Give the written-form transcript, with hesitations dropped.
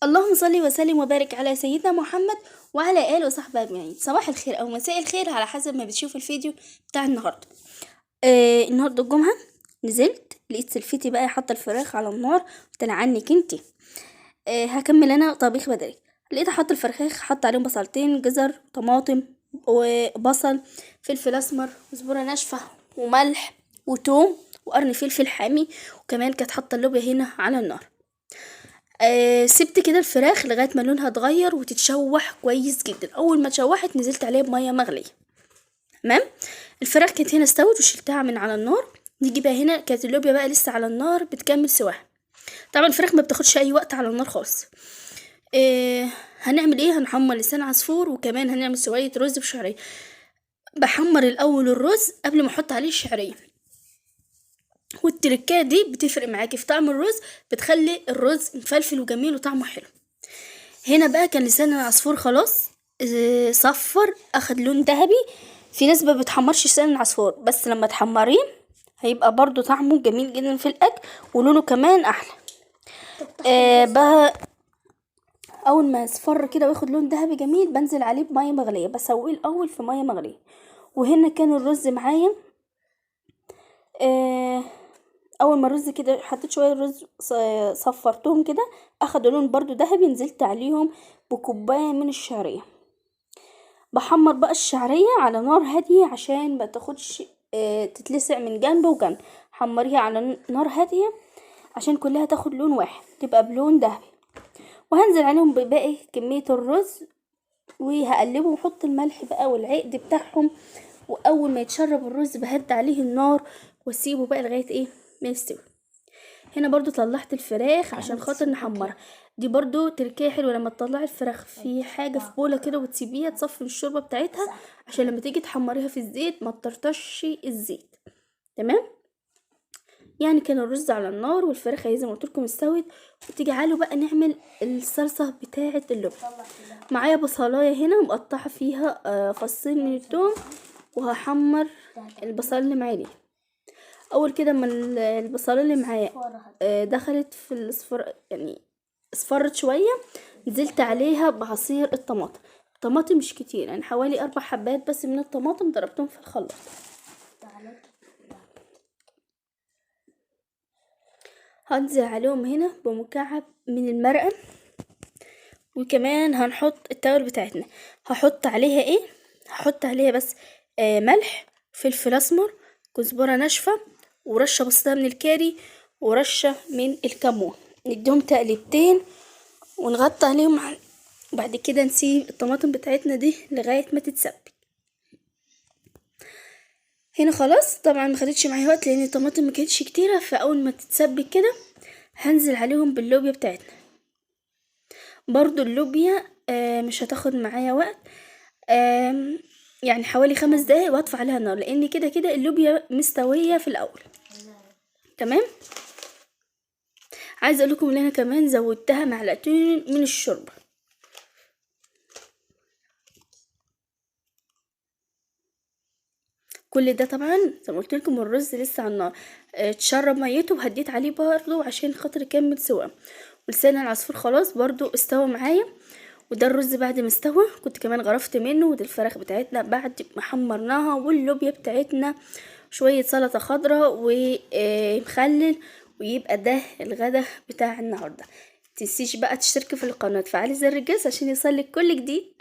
اللهم صل وسلم وبارك على سيدنا محمد وعلى اله وصحبه اجمعين. صباح الخير او مساء الخير على حسب ما بتشوف الفيديو بتاع النهارده. النهارده الجمعه، نزلت لقيت سلفتي بقى حاطه الفراخ على النار. قلت لها عنك انتي. هكمل انا طبيخ بدري. لقيتها حاطه الفرخاخ، حاطه عليهم بصلتين، جزر، طماطم وبصل، فلفل اسمر، كزبره ناشفه، وملح وتوم وقرن فلفل حامي، وكمان كانت حاطه اللوبيا هنا على النار. سبت كده الفراخ لغايه ما لونها اتغير وتتشوح كويس جدا. اول ما اتشوحت نزلت عليها بميه مغليه. تمام. الفراخ كانت هنا استوت وشلتها من على النار. نيجي بقى هنا، كانت اللوبيا بقى لسه على النار بتكمل سواها. طبعا الفراخ ما بتاخدش اي وقت على النار خالص. هنعمل ايه؟ هنحمر لسان عصفور، وكمان هنعمل شويه رز بشعريه. بحمر الاول الرز قبل ما احط عليه الشعريه، والتركات دي بتفرق معاكي في طعم الرز، بتخلي الرز مفلفل وجميل وطعمه حلو. هنا بقى كان لسان العصفور خلاص صفر، اخد لون ذهبي. في ناس ما بتحمرش لسان العصفور، بس لما تحمريه هيبقى برضو طعمه جميل جدا في الاكل ولونه كمان احلى. بقى اول ما يصفر كده وياخد لون ذهبي جميل، بنزل عليه بميه مغليه، بسويه الاول في ميه مغليه. وهنا كان الرز معايا. اول ما الرز كده حطيت شويه رز صفرتهم كده، اخدوا لون برضو ذهبي، نزلت عليهم بكوبايه من الشعريه. بحمر بقى الشعريه على نار هاديه عشان ما تاخدش تتلسع من جنب وجنب. حمريها على نار هاديه عشان كلها تاخد لون واحد، تبقى بلون ذهبي. وهنزل عليهم بباقي كميه الرز، وهقلبه واحط الملح بقى والعقد بتاعهم. واول ما يتشرب الرز بهد عليه النار واسيبه بقى لغايه ما يستوي. هنا برضو طلعت الفراخ عشان خاطر نحمرها. دي برضو تركية حلوة، لما تطلعي الفراخ في حاجة في بولة كده وتسيبيها تصفي الشوربة بتاعتها، عشان لما تيجي تحمريها في الزيت ما تطرطش الزيت. تمام. يعني كان الرز على النار والفراخ زي ما قلت لكم استوت. وتيجي بقى نعمل الصلصة بتاعة اللبن. معايا بصلاية هنا مقطعة فيها فصين من الثوم، وهحمر البصل اللي معايا. اول كده ما البصله اللي معايا دخلت في الاصفر، يعني اصفرت شويه، نزلت عليها بعصير الطماطم مش كتير، يعني حوالي 4 حبات بس من الطماطم، ضربتهم في الخلاط. هنزل عليهم هنا بمكعب من المرقه. وكمان هنحط التوابل بتاعتنا. هحط عليها ايه؟ هحط عليها بس ملح، فلفل اسمر، كزبره ناشفه، ورشه بسيطه من الكاري، ورشه من الكمون. نديهم تقليبتين ونغطي عليهم. وبعد كده نسيب الطماطم بتاعتنا دي لغايه ما تتسبك. هنا خلاص طبعا ما خدتش معايا وقت لان الطماطم ما كانتش كتيره. فاول ما تتسبك كده هنزل عليهم باللوبيا بتاعتنا. برضو اللوبيا مش هتاخد معايا وقت، يعني حوالي 5 دقايق واطفي عليها النار، لان كده كده اللوبيا مستويه في الاول. تمام. عايزه اقول لكم ان انا كمان زودتها معلقتين من الشوربه. كل ده طبعا زي ما قلت لكم الرز لسه على النار، اتشرب ميته وهديت عليه برضو عشان خاطر يكمل سوا. ولسان العصفور خلاص برضو استوى معايا. وده الرز بعد ما استوى، كنت كمان غرفت منه. ودي الفراخ بتاعتنا بعد ما حمرناها، واللوبيا بتاعتنا، شوية سلطة خضراء ومخلل. ويبقى ده الغدا بتاع النهاردة. متنسيش بقى تشتركي في القناة، تفعلي زر الجرس عشان يوصلك كل جديد.